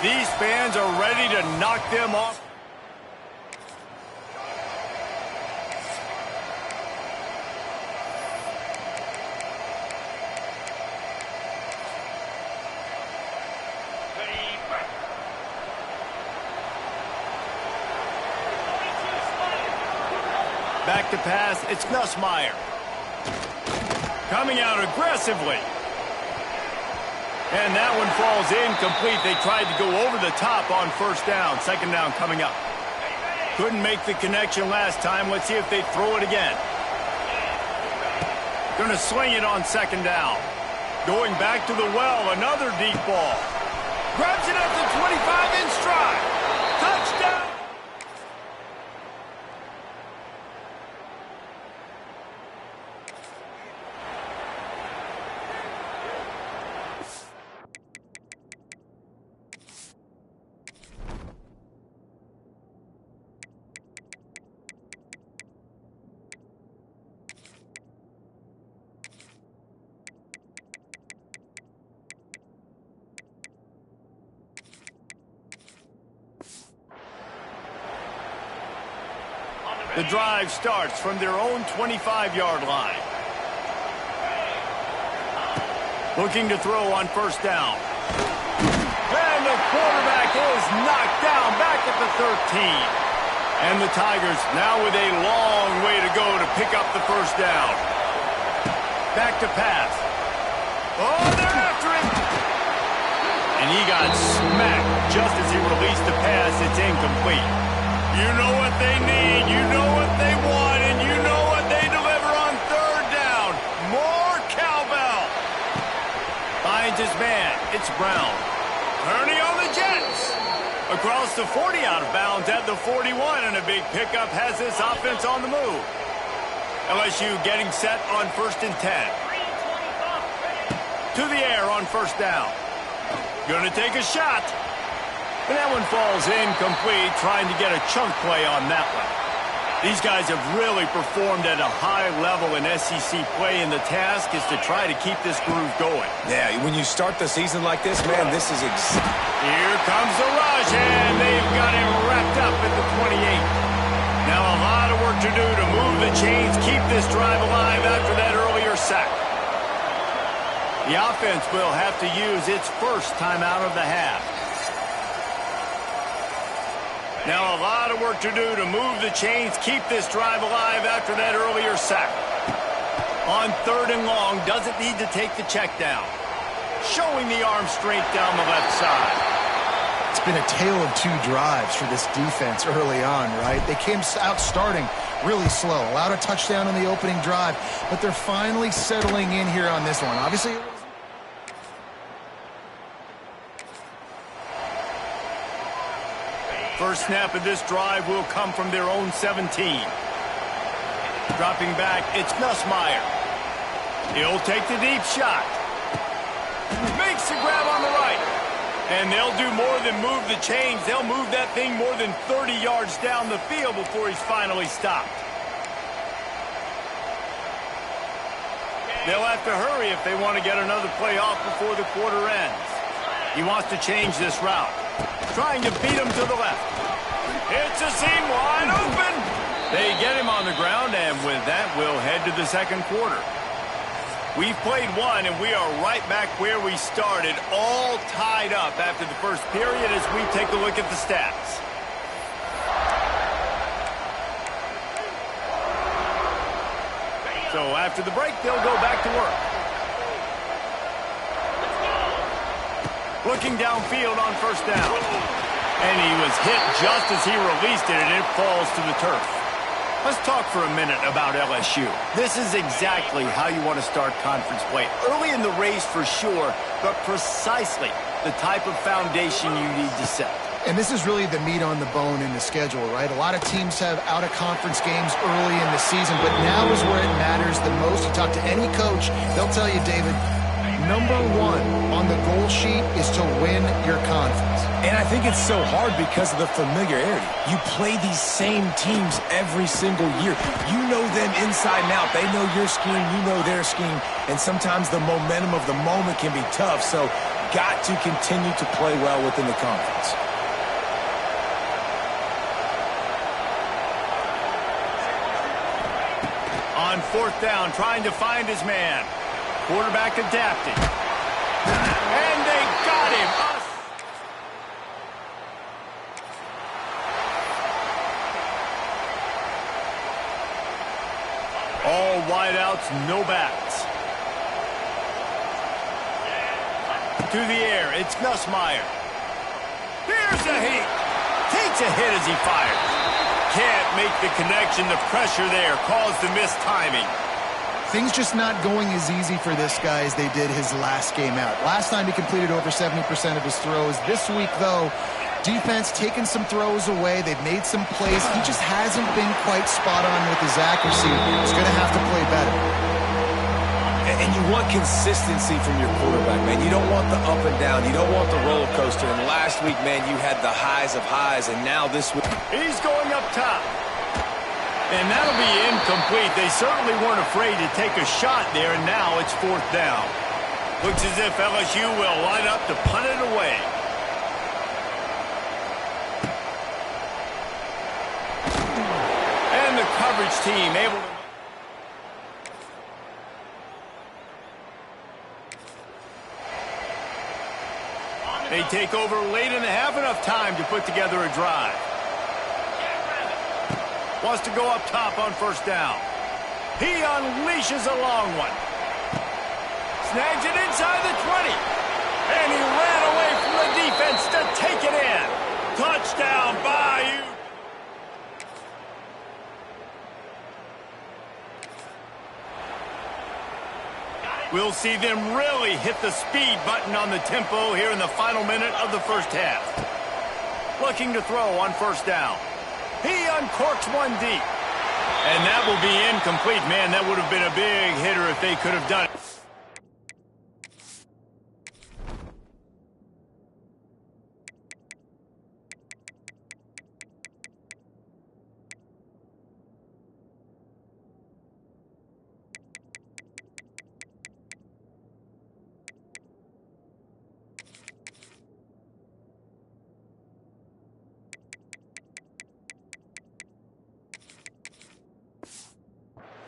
These fans are ready to knock them off. Back to pass, it's Nussmeier. Coming out aggressively. And that one falls incomplete. They tried to go over the top on first down. Second down coming up. Couldn't make the connection last time. Let's see if they throw it again. Gonna sling it on second down. Going back to the well, another deep ball. Grabs it at the 25 in stride. Touchdown! The drive starts from their own 25-yard line. Looking to throw on first down. And the quarterback is knocked down back at the 13. And the Tigers now with a long way to go to pick up the first down. Back to pass. Oh, they're after him. And he got smacked just as he released the pass. It's incomplete. You know what they need, you know what they want, and you know what they deliver on third down. More cowbell. Finds his man. It's Brown. Turning on the Jets. Across the 40, out of bounds at the 41, and a big pickup has this offense on the move. LSU getting set on 1st and 10. To the air on first down. Gonna take a shot. And that one falls incomplete, trying to get a chunk play on that one. These guys have really performed at a high level in SEC play, and the task is to try to keep this groove going. Yeah, when you start the season like this, man, this is Here comes the rush, and they've got him wrapped up at the 28. Now a lot of work to do to move the chains, keep this drive alive after that earlier sack. The offense will have to use its first timeout of the half. Now a lot of work to do to move the chains, keep this drive alive after that earlier sack. On third and long, doesn't need to take the check down. Showing the arm strength down the left side. It's been a tale of two drives for this defense early on, right? They came out starting really slow, allowed a touchdown on the opening drive, but they're finally settling in here on this one. Obviously, first snap of this drive will come from their own 17. Dropping back, it's Nussmeier. He'll take the deep shot. Makes the grab on the right. And they'll do more than move the chains. They'll move that thing more than 30 yards down the field before he's finally stopped. They'll have to hurry if they want to get another play off before the quarter ends. He wants to change this route. Trying to beat him to the left. It's a seam wide open. They get him on the ground, and with that, we'll head to the second quarter. We've played one, and we are right back where we started, all tied up after the first period as we take a look at the stats. So after the break, they'll go back to work. Looking downfield on first down. And he was hit just as he released it, and it falls to the turf. Let's talk for a minute about LSU. This is exactly how you want to start conference play. Early in the race for sure, but precisely the type of foundation you need to set. and this is really the meat on the bone in the schedule, right? A lot of teams have out-of-conference games early in the season, but now is where it matters the most. You talk to any coach, they'll tell you, David, number one on the goal sheet is to win your conference. And I think it's so hard because of the familiarity. You play these same teams every single year. You know them inside and out. They know your scheme, you know their scheme, and sometimes the momentum of the moment can be tough. So got to continue to play well within the conference. On fourth down, trying to find his man. Quarterback adapting. And they got him. All wideouts, no backs. To the air, it's Nussmeier. Here's a heat. Takes a hit as he fires. Can't make the connection. The pressure there caused the mistiming. Things just not going as easy for this guy as they did his last game out. Last time he completed over 70% of his throws. This week, though, defense taking some throws away. They've made some plays. He just hasn't been quite spot on with his accuracy. He's going to have to play better. And you want consistency from your quarterback, man. You don't want the up and down. You don't want the roller coaster. And last week, man, you had the highs of highs. And now this week. He's going up top. And that'll be incomplete. They certainly weren't afraid to take a shot there, and now it's fourth down. Looks as if LSU will line up to punt it away. And the coverage team able to... They take over late in the half, enough time to put together a drive. Wants to go up top on first down. He unleashes a long one. Snags it inside the 20. And he ran away from the defense to take it in. Touchdown, Bayou. We'll see them really hit the speed button on the tempo here in the final minute of the first half. Looking to throw on first down. He uncorks one deep. And that will be incomplete. Man, that would have been a big hitter if they could have done it.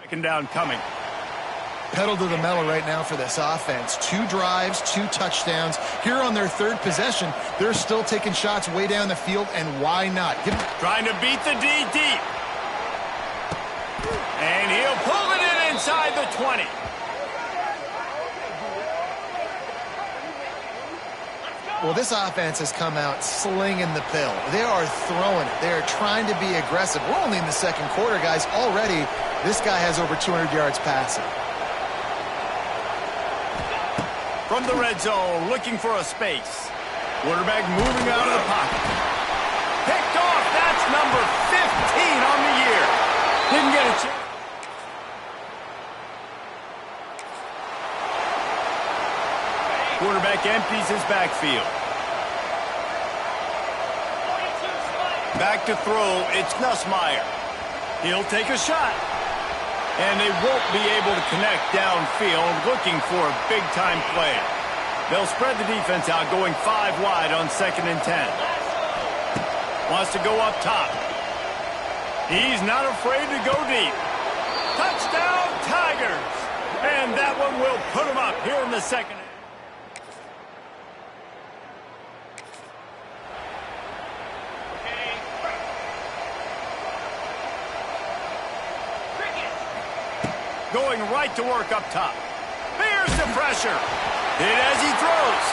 Second down coming. Pedal to the metal right now for this offense. 2 drives, 2 touchdowns. Here on their third possession, they're still taking shots way down the field, and why not? Trying to beat the D deep. And he'll pull it in inside the 20. Well, this offense has come out slinging the pill. They are throwing it. They are trying to be aggressive. We're only in the second quarter, guys. Already, this guy has over 200 yards passing. From the red zone, looking for a space. Quarterback moving out of the pocket. Picked off. That's number 15 on the year. Didn't get a chance. Quarterback empties his backfield. Back to throw, it's Nussmeier. He'll take a shot. And they won't be able to connect downfield, looking for a big-time play. They'll spread the defense out, going 5 wide on 2nd and 10. Wants to go up top. He's not afraid to go deep. Touchdown, Tigers! And that one will put them up here in the second. Going right to work up top. There's the pressure. Hit as he throws.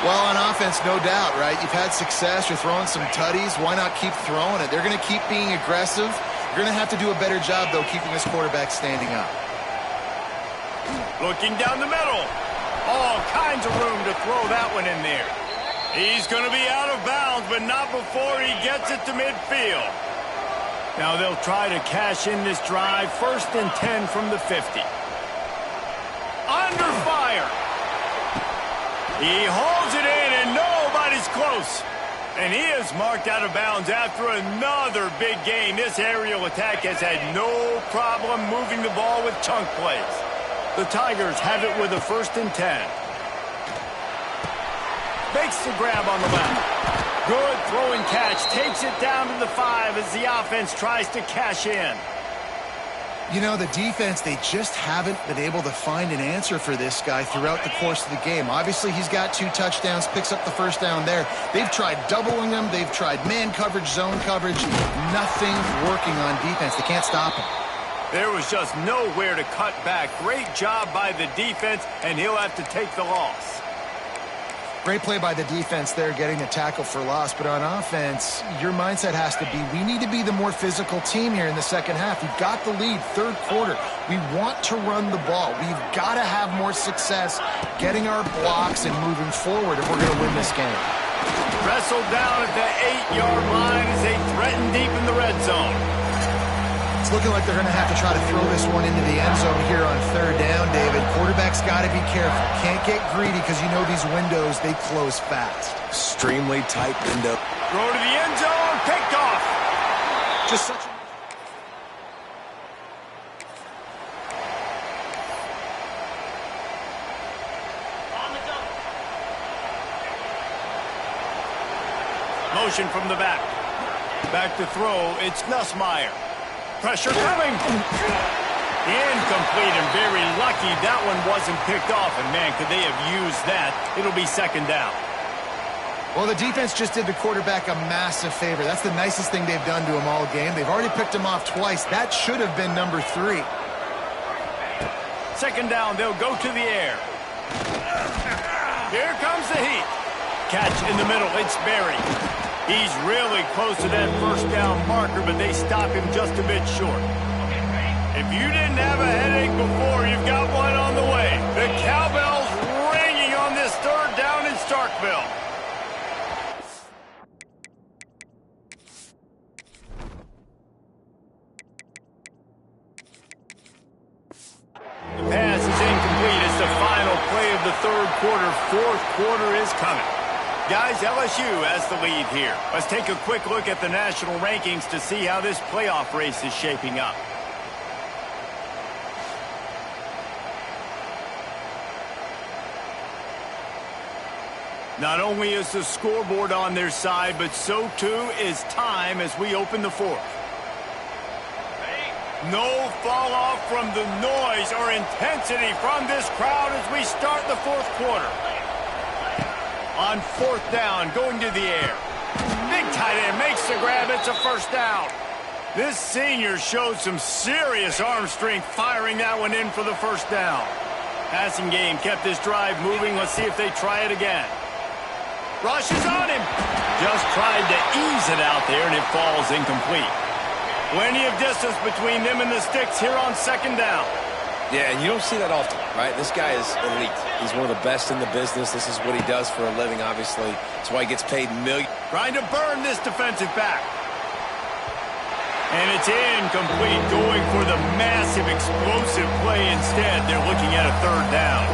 Well, on offense, no doubt, right? You've had success. You're throwing some tutties. Why not keep throwing it? They're going to keep being aggressive. You're going to have to do a better job, though, keeping this quarterback standing up. Looking down the middle. All kinds of room to throw that one in there. He's going to be out of bounds, but not before he gets it to midfield. Now they'll try to cash in this drive. 1st and 10 from the 50. Under fire. He hauls it in, and nobody's close. And he is marked out of bounds after another big gain. This aerial attack has had no problem moving the ball with chunk plays. The Tigers have it with a 1st and 10. Makes the grab on the left. Good throwing catch. Takes it down to the 5 as the offense tries to cash in. You know, the defense, they just haven't been able to find an answer for this guy throughout the course of the game. Obviously, he's got 2 touchdowns, picks up the first down there. They've tried doubling him. They've tried man coverage, zone coverage. Nothing working on defense. They can't stop him. There was just nowhere to cut back. Great job by the defense, and he'll have to take the loss. Great play by the defense there, getting the tackle for loss. But on offense, your mindset has to be, we need to be the more physical team here in the second half. We've got the lead, third quarter. We want to run the ball. We've got to have more success getting our blocks and moving forward if we're going to win this game. Wrestled down at the 8-yard line as they threaten deep in the red zone. It's looking like they're going to have to try to throw this one into the end zone here on third down, David. Quarterback's got to be careful. Can't get greedy because you know these windows, they close fast. Extremely tight window. Throw to the end zone. Picked off. Just such a... Motion from the back. Back to throw. It's Nussmeier. Pressure coming. Incomplete and very lucky that one wasn't picked off. And, man, could they have used that? It'll be second down. Well, the defense just did the quarterback a massive favor. That's the nicest thing they've done to him all game. They've already picked him off twice. That should have been number 3. Second down, they'll go to the air. Here comes the heat. Catch in the middle. It's Berry. He's really close to that first down marker, but they stop him just a bit short. If you didn't have a headache before, you've got one on the way. The cowbell's ringing on this third down in Starkville. The pass is incomplete. It's the final play of the third quarter. Fourth quarter is coming. Guys, LSU has the lead here. Let's take a quick look at the national rankings to see how this playoff race is shaping up. Not only is the scoreboard on their side, but so too is time as we open the fourth. No fall off from the noise or intensity from this crowd as we start the fourth quarter. On fourth down, going to the air. Big tight end makes the grab. It's a first down. This senior showed some serious arm strength firing that one in for the first down. Passing game kept this drive moving. Let's see if they try it again. Rush is on him. Just tried to ease it out there, and it falls incomplete. Plenty of distance between them and the sticks here on second down. Yeah, and you don't see that often, right? This guy is elite. He's one of the best in the business. This is what he does for a living, obviously. That's why he gets paid millions. Trying to burn this defensive back. And it's incomplete, going for the massive explosive play instead. They're looking at a third down.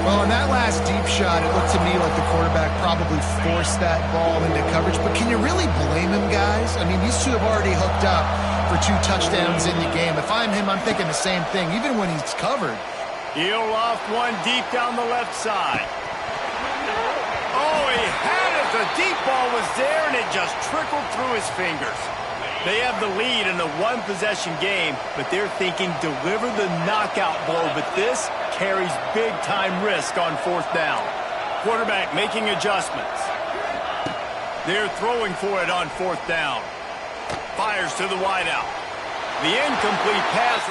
Well, in that last deep shot, it looked to me like the quarterback probably forced that ball into coverage. But can you really blame him, guys? I mean, these two have already hooked up for 2 touchdowns in the game. If I'm him, I'm thinking the same thing, even when he's covered. He'll loft one deep down the left side. Oh, he had it. The deep ball was there, and it just trickled through his fingers. They have the lead in a one-possession game, but they're thinking deliver the knockout blow, but this carries big-time risk on fourth down. Quarterback making adjustments. They're throwing for it on fourth down. Fires to the wideout. The incomplete pass.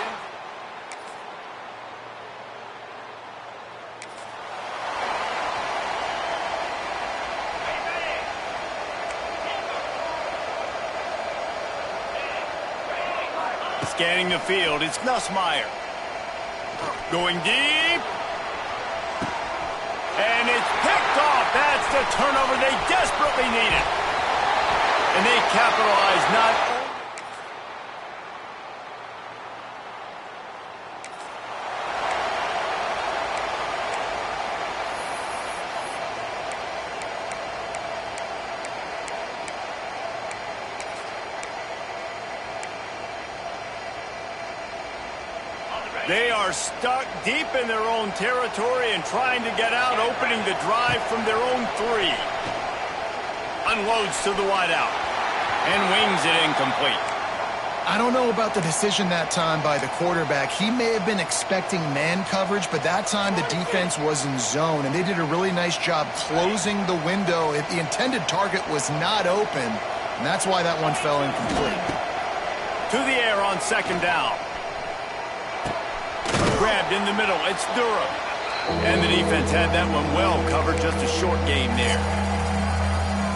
Scanning the field, it's Nussmeier. Going deep. And it's picked off. That's the turnover they desperately needed. And they capitalize not only. They are stuck deep in their own territory and trying to get out, opening the drive from their own 3. Unloads to the wideout and wings it incomplete. I don't know about the decision that time by the quarterback. He may have been expecting man coverage, but that time the defense was in zone, and they did a really nice job closing the window. If the intended target was not open, and that's why that one fell incomplete. To the air on 2nd down. Grabbed in the middle. It's Durham. And the defense had that one well covered. Just a short game there.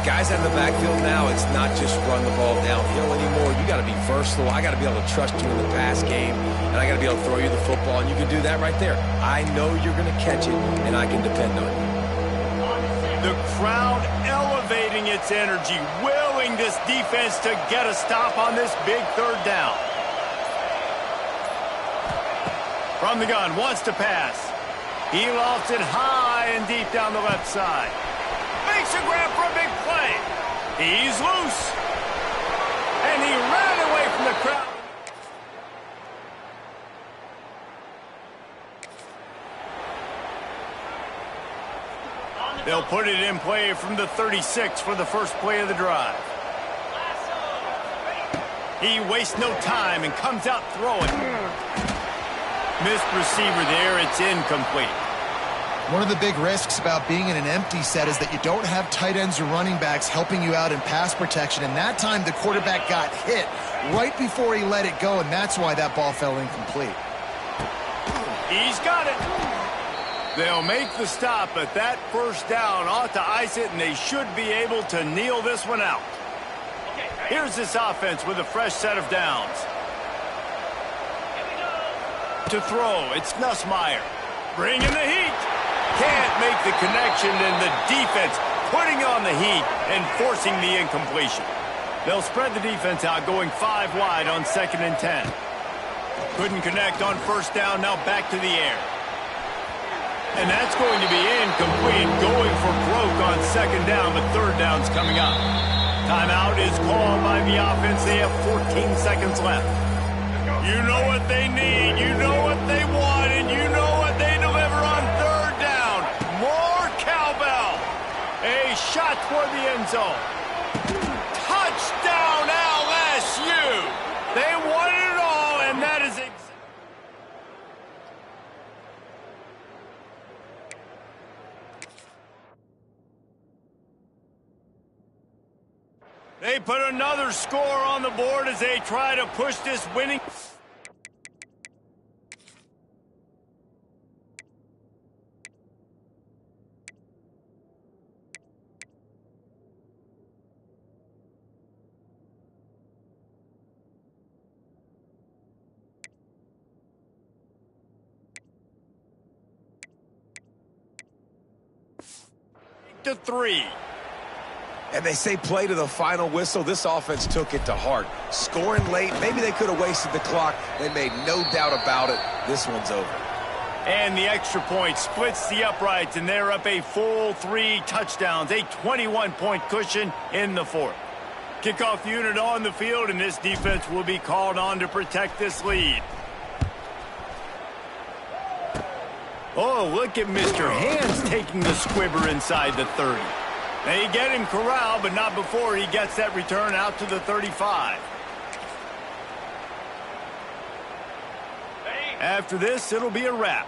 Guys out in the backfield now, it's not just run the ball downhill anymore. You got to be versatile. I got to be able to trust you in the pass game, and I got to be able to throw you the football, and you can do that right there. I know you're going to catch it, and I can depend on you. The crowd elevating its energy, willing this defense to get a stop on this big 3rd down. From the gun, wants to pass. He lofts it high and deep down the left side. Makes a grab for a big play. He's loose. And he ran away from the crowd. They'll put it in play from the 36 for the first play of the drive. He wastes no time and comes out throwing. Missed receiver there. It's incomplete. One of the big risks about being in an empty set is that you don't have tight ends or running backs helping you out in pass protection. And that time the quarterback got hit right before he let it go, and that's why that ball fell incomplete. He's got it. They'll make the stop, but that 1st down ought to ice it, and they should be able to kneel this one out. Here's this offense with a fresh set of downs. To throw, it's Nussmeier. Bringing the heat. Can't make the connection, and the defense putting on the heat and forcing the incompletion. They'll spread the defense out, going 5 wide on 2nd and 10. Couldn't connect on 1st down, now back to the air. And that's going to be incomplete, going for broke on 2nd down, but 3rd down's coming up. Timeout is called by the offense. They have 14 seconds left. You know what they need, you know what they want, and you know what they deliver on 3rd down. More cowbell. A shot toward the end zone. Touchdown LSU. They won it all, and that is exactly. They put another score on the board as they try to push this winning. To 3. And they say play to the final whistle. This offense took it to heart. Scoring late, maybe they could have wasted the clock. They made no doubt about it. This one's over. And the extra point splits the uprights, and they're up a full 3 touchdowns, a 21-point cushion in the 4th. Kickoff unit on the field, and this defense will be called on to protect this lead. Oh, look at Mr. Hands taking the squibber inside the 30. They get him corralled, but not before he gets that return out to the 35. After this, it'll be a wrap.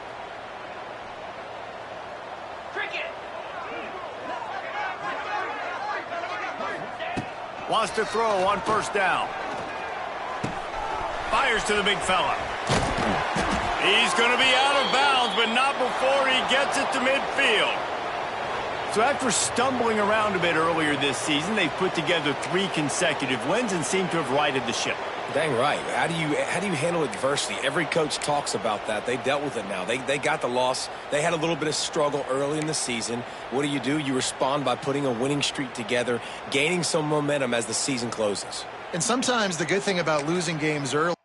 Wants to throw on 1st down. Fires to the big fella. He's going to be out of bounds, but not before he gets it to midfield. So after stumbling around a bit earlier this season, they've put together 3 consecutive wins and seem to have righted the ship. Dang right. How do you handle adversity? Every coach talks about that. They dealt with it now. They got the loss. They had a little bit of struggle early in the season. What do? You respond by putting a winning streak together, gaining some momentum as the season closes. And sometimes the good thing about losing games early